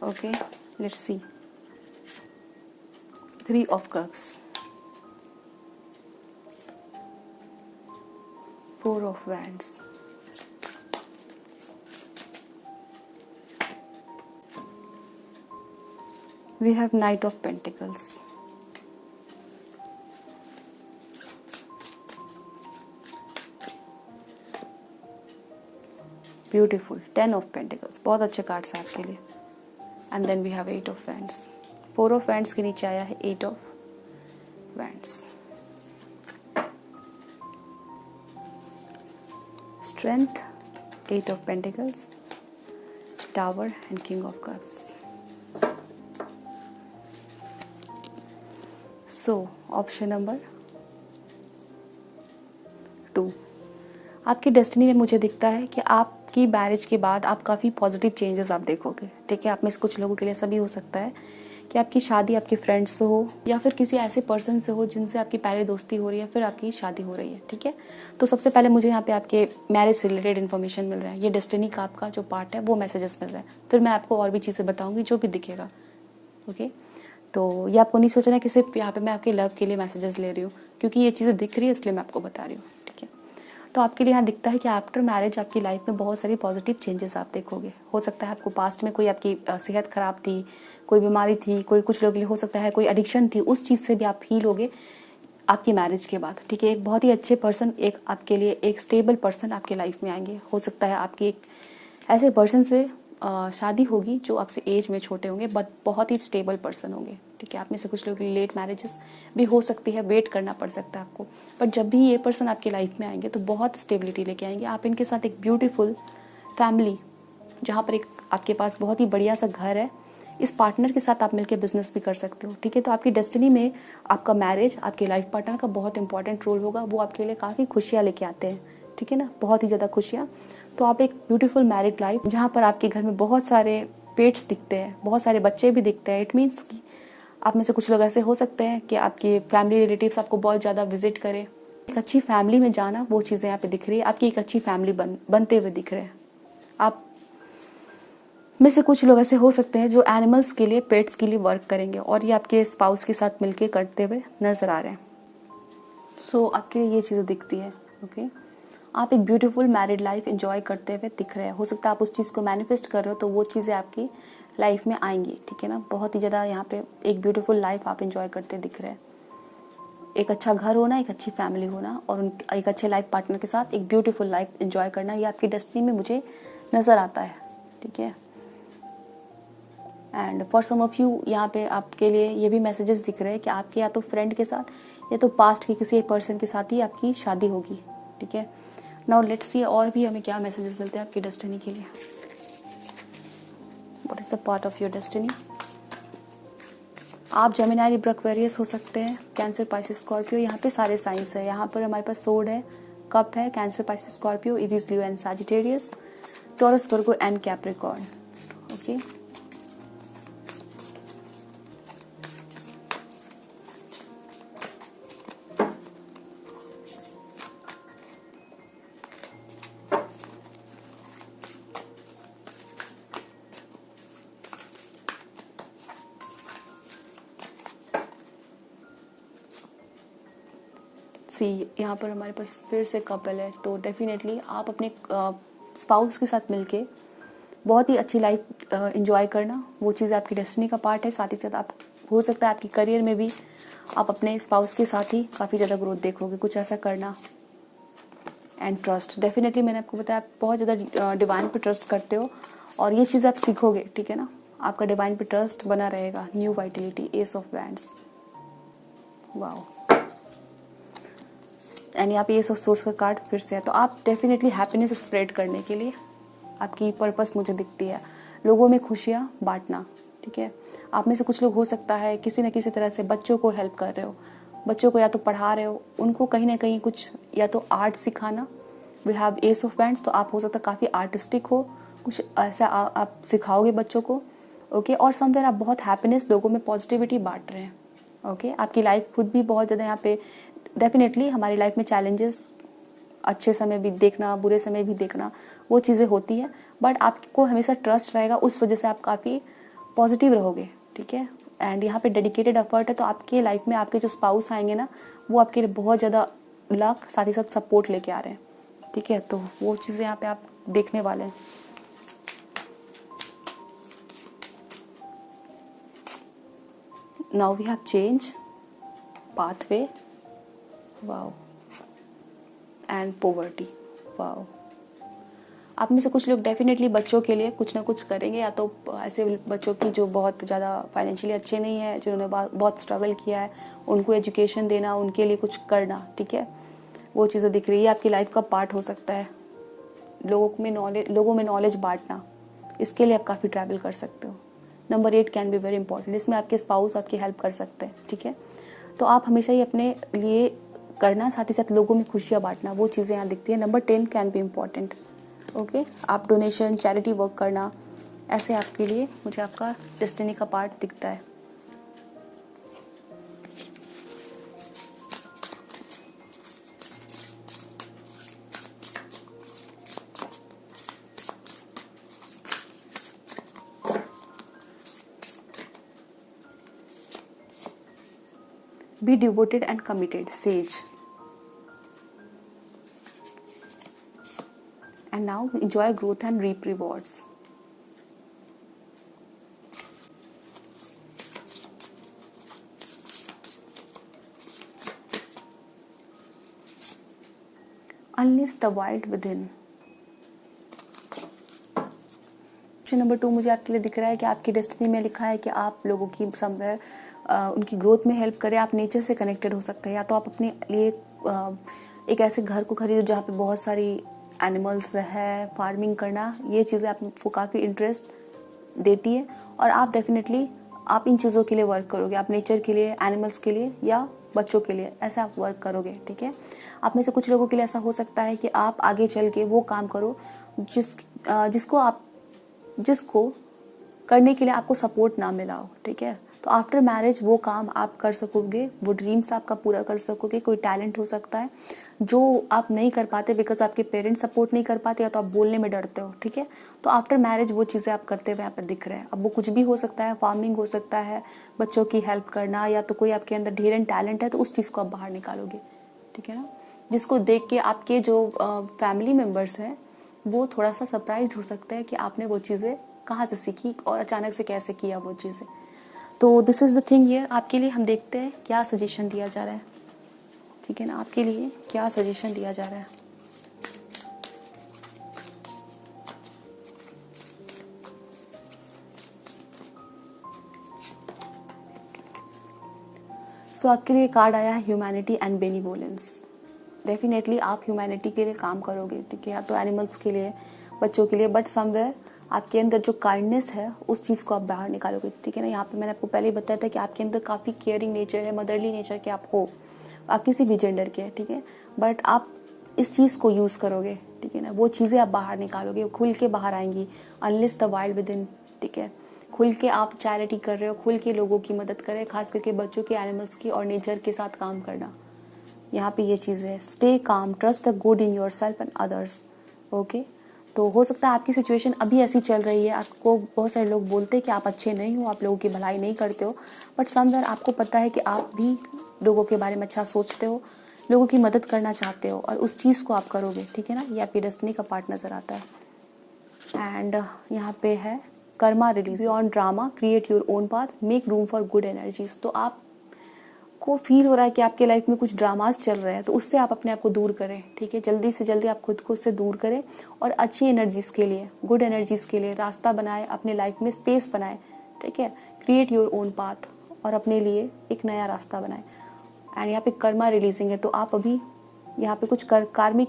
Okay, let's see. Three of cups, four of wands, we have knight of pentacles, beautiful, ten of pentacles, बहुत अच्छे कार्ड्स हैं आपके लिए। And then we have eight of wands. Four of wands के नीचे आया है eight of wands. Strength, eight of pentacles, tower and king of cups. So option number 2। आपकी डेस्टिनी में मुझे दिखता है कि आपकी मैरिज के बाद आप काफ़ी पॉजिटिव चेंजेस आप देखोगे, ठीक है। आप में से कुछ लोगों के लिए सभी हो सकता है कि आपकी शादी आपके फ्रेंड्स से हो, या फिर किसी ऐसे पर्सन से हो जिनसे आपकी पहले दोस्ती हो रही है, फिर आपकी शादी हो रही है, ठीक है। तो सबसे पहले मुझे यहाँ पे आपके मैरिज से रिलेटेड इन्फॉर्मेशन मिल रहा है। ये डेस्टिनी का आपका जो पार्ट है वो मैसेजेस मिल रहा है। फिर मैं आपको और भी चीज़ें बताऊँगी जो भी दिखेगा। ओके, तो ये आपको नहीं सोचना कि सिर्फ यहाँ पे मैं आपके लव के लिए मैसेजेस ले रही हूँ, क्योंकि ये चीज़ें दिख रही है इसलिए मैं आपको बता रही हूँ, ठीक है। तो आपके लिए यहाँ दिखता है कि आफ्टर मैरिज आपकी लाइफ में बहुत सारी पॉजिटिव चेंजेस आप देखोगे। हो सकता है आपको पास्ट में कोई आपकी सेहत खराब थी, कोई बीमारी थी, कोई कुछ लोगों के लिए हो सकता है कोई एडिक्शन थी, उस चीज़ से भी आप हील होगे आपकी मैरिज के बाद, ठीक है। एक बहुत ही अच्छे पर्सन, एक आपके लिए एक स्टेबल पर्सन आपके लाइफ में आएंगे। हो सकता है आपकी एक ऐसे पर्सन से शादी होगी जो आपसे एज में छोटे होंगे, बट बहुत ही स्टेबल पर्सन होंगे, ठीक है। आप में से कुछ लोगों के लिए लेट मैरिजेस भी हो सकती है, वेट करना पड़ सकता है आपको, बट जब भी ये पर्सन आपकी लाइफ में आएंगे तो बहुत स्टेबिलिटी लेके आएंगे। आप इनके साथ एक ब्यूटीफुल फैमिली, जहाँ पर एक आपके पास बहुत ही बढ़िया सा घर है, इस पार्टनर के साथ आप मिलकर बिजनेस भी कर सकते हो, ठीक है। तो आपकी डेस्टिनी में आपका मैरिज, आपके लाइफ पार्टनर का बहुत इंपॉर्टेंट रोल होगा। वो आपके लिए काफ़ी खुशियाँ लेके आते हैं, ठीक है ना, बहुत ही ज़्यादा खुशियाँ। तो आप एक ब्यूटीफुल मैरिड लाइफ, जहाँ पर आपके घर में बहुत सारे पेट्स दिखते हैं, बहुत सारे बच्चे भी दिखते हैं, इट मीन्स कि आप में से कुछ लोग ऐसे हो सकते हैं कि आपके फैमिली रिलेटिव्स आपको बहुत ज़्यादा विजिट करें। एक अच्छी फैमिली में जाना, वो चीज़ें यहाँ पे दिख रही है। आपकी एक अच्छी फैमिली बनते हुए दिख रहे हैं। आप में से कुछ लोग ऐसे हो सकते हैं जो एनिमल्स के लिए, पेट्स के लिए वर्क करेंगे और ये आपके स्पाउस के साथ मिलके करते हुए नजर आ रहे हैं। सो आपके लिए ये चीज़ें दिखती है। ओके, आप एक ब्यूटीफुल मैरिड लाइफ एंजॉय करते हुए दिख रहे हैं। हो सकता है आप उस चीज़ को मैनिफेस्ट कर रहे हो तो वो चीज़ें आपकी लाइफ में आएंगी, ठीक है ना। बहुत ही ज़्यादा यहाँ पे एक ब्यूटीफुल लाइफ आप एंजॉय करते दिख रहे हैं। एक अच्छा घर होना, एक अच्छी फैमिली होना और एक अच्छे लाइफ पार्टनर के साथ एक ब्यूटीफुल लाइफ एंजॉय करना, ये आपकी डेस्टिनी में मुझे नज़र आता है, ठीक है। And for some of you यहाँ पे आपके लिए ये भी मैसेजेस दिख रहे हैं कि आपके या तो फ्रेंड के साथ या तो पास्ट के किसी एक पर्सन के साथ ही आपकी शादी होगी, ठीक है। नाउ लेट्स सी और भी हमें क्या मैसेजेस मिलते हैं आपकी डेस्टिनी के लिए। What is the part of your destiny. आप जेमिनी, लिब्रा, एक्वेरियस हो सकते हैं, कैंसर, पाइसेस, स्कॉर्पियो। यहाँ पे सारे साइंस है। यहाँ पर हमारे पास सोर्ड है, कप है, Cancer, Pisces, Scorpio, Aries, Leo and Sagittarius, Taurus, Virgo and Capricorn. Okay, see यहाँ पर हमारे पास फिर से कपल है, तो डेफिनेटली आप अपने स्पाउस के साथ मिलके बहुत ही अच्छी लाइफ एंजॉय करना, वो चीज़ आपकी डेस्टिनी का पार्ट है। साथ ही साथ आप हो सकता है आपकी करियर में भी आप अपने स्पाउस के साथ ही काफ़ी ज़्यादा ग्रोथ देखोगे, कुछ ऐसा करना। एंड ट्रस्ट, डेफिनेटली मैंने आपको बताया आप बहुत ज़्यादा डिवाइन पे ट्रस्ट करते हो और ये चीज़ आप सीखोगे, ठीक है ना। आपका डिवाइन पे ट्रस्ट बना रहेगा। New Vitality, S of wands, wow. And यहाँ पे ये सब सोर्स का कार्ड फिर से है। तो आप डेफिनेटली हैप्पीनेस स्प्रेड करने के लिए आपकी पर्पस मुझे दिखती है, लोगों में खुशियाँ बांटना, ठीक है। आप में से कुछ लोग हो सकता है किसी न किसी तरह से बच्चों को हेल्प कर रहे हो, बच्चों को या तो पढ़ा रहे हो, उनको कहीं ना कहीं कुछ या तो आर्ट सिखाना। We have ace of wands, तो आप हो सकता है काफ़ी आर्टिस्टिक हो, कुछ ऐसा आप सिखाओगे बच्चों को, ओके। और समवेयर आप बहुत हैप्पीनेस, लोगों में पॉजिटिविटी बांट रहे हैं, ओके। आपकी लाइफ खुद भी बहुत ज़्यादा यहाँ पे डेफिनेटली हमारी लाइफ में चैलेंजेस, अच्छे समय भी देखना, बुरे समय भी देखना, वो चीज़ें होती है, बट आपको हमेशा ट्रस्ट रहेगा, उस वजह से आप काफ़ी पॉजिटिव रहोगे, ठीक है। एंड यहाँ पे डेडिकेटेड एफर्ट है, तो आपके लाइफ में आपके जो स्पाउस आएंगे ना, वो आपके लिए बहुत ज़्यादा लक, साथ ही साथ सपोर्ट लेके आ रहे हैं, ठीक है। तो वो चीज़ें यहाँ पे आप देखने वाले हैं। Now we have change, pathway, wow, and poverty, wow. आप में से कुछ लोग डेफिनेटली बच्चों के लिए कुछ ना कुछ करेंगे, या तो ऐसे बच्चों की जो बहुत ज़्यादा फाइनेंशियली अच्छे नहीं है, जिन्होंने बहुत स्ट्रगल किया है, उनको एजुकेशन देना, उनके लिए कुछ करना, ठीक है। वो चीज़ें दिख रही है, आपकी लाइफ का पार्ट हो सकता है। लोगों में नॉलेज बांटना, इसके लिए आप काफ़ी ट्रैवल कर सकते हो। Number 8 can be very important, इसमें आपके स्पाउस आपकी हेल्प कर सकते हैं, ठीक है। तो आप हमेशा ही अपने लिए करना, साथ ही साथ लोगों में खुशियाँ बांटना, वो चीज़ें यहाँ दिखती है। Number 10 can be important, okay. आप डोनेशन, चैरिटी वर्क करना, ऐसे आपके लिए मुझे आपका डेस्टिनी का पार्ट दिखता है। Be devoted and committed, sage. And now enjoy growth and reap rewards. Unleash the wild within. Option number 2 मुझे आपके लिए दिख रहा है कि आपकी डेस्टिनी में लिखा है कि आप लोगों की समवेयर उनकी ग्रोथ में हेल्प करें। आप नेचर से कनेक्टेड हो सकते हैं, या तो आप अपने लिए एक ऐसे घर को खरीदो जहाँ पे बहुत सारी एनिमल्स है, फार्मिंग करना, ये चीज़ें आपको काफ़ी इंटरेस्ट देती है और आप डेफिनेटली आप इन चीज़ों के लिए वर्क करोगे। आप नेचर के लिए, एनिमल्स के लिए या बच्चों के लिए ऐसे आप वर्क करोगे, ठीक है। आप में से कुछ लोगों के लिए ऐसा हो सकता है कि आप आगे चल के वो काम करो जिसको करने के लिए आपको सपोर्ट ना मिला हो, ठीक है। तो आफ्टर मैरिज वो काम आप कर सकोगे, वो ड्रीम्स आपका पूरा कर सकोगे। कोई टैलेंट हो सकता है जो आप नहीं कर पाते बिकॉज आपके पेरेंट्स सपोर्ट नहीं कर पाते या तो आप बोलने में डरते हो, ठीक है। तो आफ्टर मैरिज वो चीज़ें आप करते हुए यहाँ पर दिख रहे हैं। अब वो कुछ भी हो सकता है, फार्मिंग हो सकता है, बच्चों की हेल्प करना, या तो कोई आपके अंदर ढेर टैलेंट है तो उस चीज़ को आप बाहर निकालोगे, ठीक है ना। जिसको देख के आपके जो फैमिली मेम्बर्स हैं वो थोड़ा सा सरप्राइज हो सकता है कि आपने वो चीज़ें कहाँ से सीखी और अचानक से कैसे किया वो चीज़ें। तो this is the thing here. आपके लिए हम देखते हैं क्या सजेशन दिया जा रहा है, ठीक है ना। आपके लिए क्या सजेशन दिया जा रहा है। सो आपके लिए कार्ड आया है ह्यूमैनिटी एंड बेनिवोलेंस। डेफिनेटली आप ह्यूमैनिटी के लिए काम करोगे, ठीक है, या तो एनिमल्स के लिए, बच्चों के लिए, बट समवेयर आपके अंदर जो काइंडनेस है उस चीज़ को आप बाहर निकालोगे, ठीक है ना। यहाँ पे मैंने आपको पहले ही बताया था कि आपके अंदर काफ़ी केयरिंग नेचर है, मदरली नेचर के आप हो, आप किसी भी जेंडर के, ठीक है, बट आप इस चीज़ को यूज़ करोगे, ठीक है ना। वो चीज़ें आप बाहर निकालोगे, खुल के बाहर आएंगी, unless the wild with in, ठीक है। खुल के आप चैरिटी कर रहे हो, खुल के लोगों की मदद करें, खास करके बच्चों की, एनिमल्स की और नेचर के साथ काम करना। यहाँ पे ये चीज़ है, stay calm, trust the good in your self and others, okay. तो हो सकता है आपकी सिचुएशन अभी ऐसी चल रही है, आपको बहुत सारे लोग बोलते हैं कि आप अच्छे नहीं हो, आप लोगों की भलाई नहीं करते हो, बट समवेयर आपको पता है कि आप भी लोगों के बारे में अच्छा सोचते हो, लोगों की मदद करना चाहते हो और उस चीज़ को आप करोगे, ठीक है ना। ये आपकी डेस्टिनी का पार्ट नज़र आता है। एंड यहाँ पे है Karma release, beyond drama, create your own path, make room for good energies. तो आप को फील हो रहा है कि आपके लाइफ में कुछ ड्रामास चल रहे हैं, तो उससे आप अपने आप को दूर करें, ठीक है। जल्दी से जल्दी आप खुद को उससे दूर करें और अच्छी एनर्जीज़ के लिए, गुड एनर्जीज़ के लिए रास्ता बनाए, अपने लाइफ में स्पेस बनाए, ठीक है। क्रिएट योर ओन पाथ, और अपने लिए एक नया रास्ता बनाए। एंड यहाँ पे कर्मा रिलीजिंग है, तो आप अभी यहाँ पे कुछ कार्मिक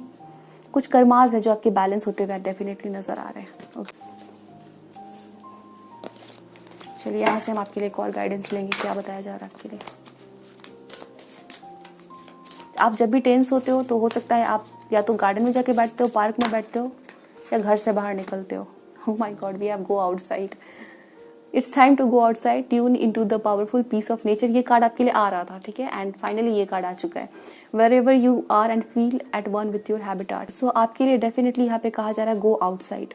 कुछ कर्माज है जो आपके बैलेंस होते हुए डेफिनेटली नज़र आ रहे हैं, ओके। चलिए यहाँ से हम आपके लिए एक और गाइडेंस लेंगे, क्या बताया जा रहा है आपके लिए। आप जब भी टेंस होते हो तो हो सकता है आप या तो गार्डन में जाके बैठते हो, पार्क में बैठते हो, या घर से बाहर निकलते हो। Oh my god, we have go outside, it's time to go outside, tune into the powerful piece of nature. ये कार्ड आपके लिए आ रहा था, ठीक है, एंड फाइनली ये कार्ड आ चुका है। Wherever you are and feel at one with your habitat. So आपके लिए डेफिनेटली यहाँ पे कहा जा रहा है गो आउटसाइड।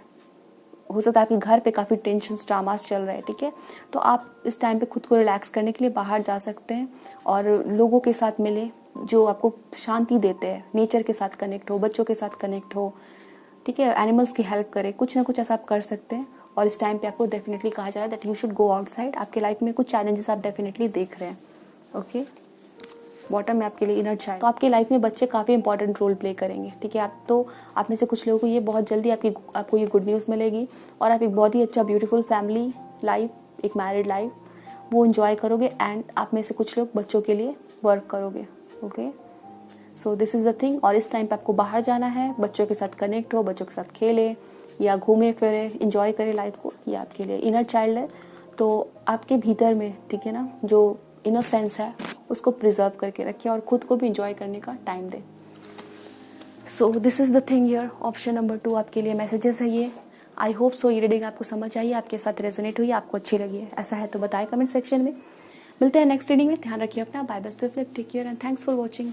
हो सकता है आपके घर पे काफ़ी टेंशन ड्रामास चल रहे हैं, ठीक है, तो आप इस टाइम पे खुद को रिलैक्स करने के लिए बाहर जा सकते हैं और लोगों के साथ मिले जो आपको शांति देते हैं, नेचर के साथ कनेक्ट हो, बच्चों के साथ कनेक्ट हो, ठीक है, एनिमल्स की हेल्प करें, कुछ ना कुछ ऐसा आप कर सकते हैं। और इस टाइम पे आपको डेफिनेटली कहा जा रहा है that you should go outside. आपके लाइफ में कुछ चैलेंजेस आप डेफिनेटली देख रहे हैं, ओके। बॉटम में आपके लिए इनर चाइल्ड, तो आपकी लाइफ में बच्चे काफ़ी इंपॉर्टेंट रोल प्ले करेंगे, ठीक है। आप में से कुछ लोगों को ये बहुत जल्दी आपको ये गुड न्यूज़ मिलेगी और आप एक बहुत ही अच्छा ब्यूटीफुल फैमिली लाइफ, एक मैरिड लाइफ वो इंजॉय करोगे। एंड आप में से कुछ लोग बच्चों के लिए वर्क करोगे, okay. So this is the thing. और इस टाइम पे आपको बाहर जाना है, बच्चों के साथ कनेक्ट हो, बच्चों के साथ खेले या घूमे फिरे, इंजॉय करें लाइफ को। ये आपके लिए इनर चाइल्ड है, तो आपके भीतर में, ठीक है ना, जो इनोसेंस है उसको प्रिजर्व करके रखिए और ख़ुद को भी इंजॉय करने का टाइम दें। So this is the thing here. Option number 2 आपके लिए मैसेजेस है ये। आई होप सो ये रीडिंग आपको समझ आई, आपके साथ रेजोनेट हुई, आपको अच्छी लगी है। ऐसा है तो बताएं कमेंट सेक्शन में। मिलते हैं नेक्स्ट रीडिंग में। ध्यान रखिए अपना, bye best of luck, take care and thanks for watching.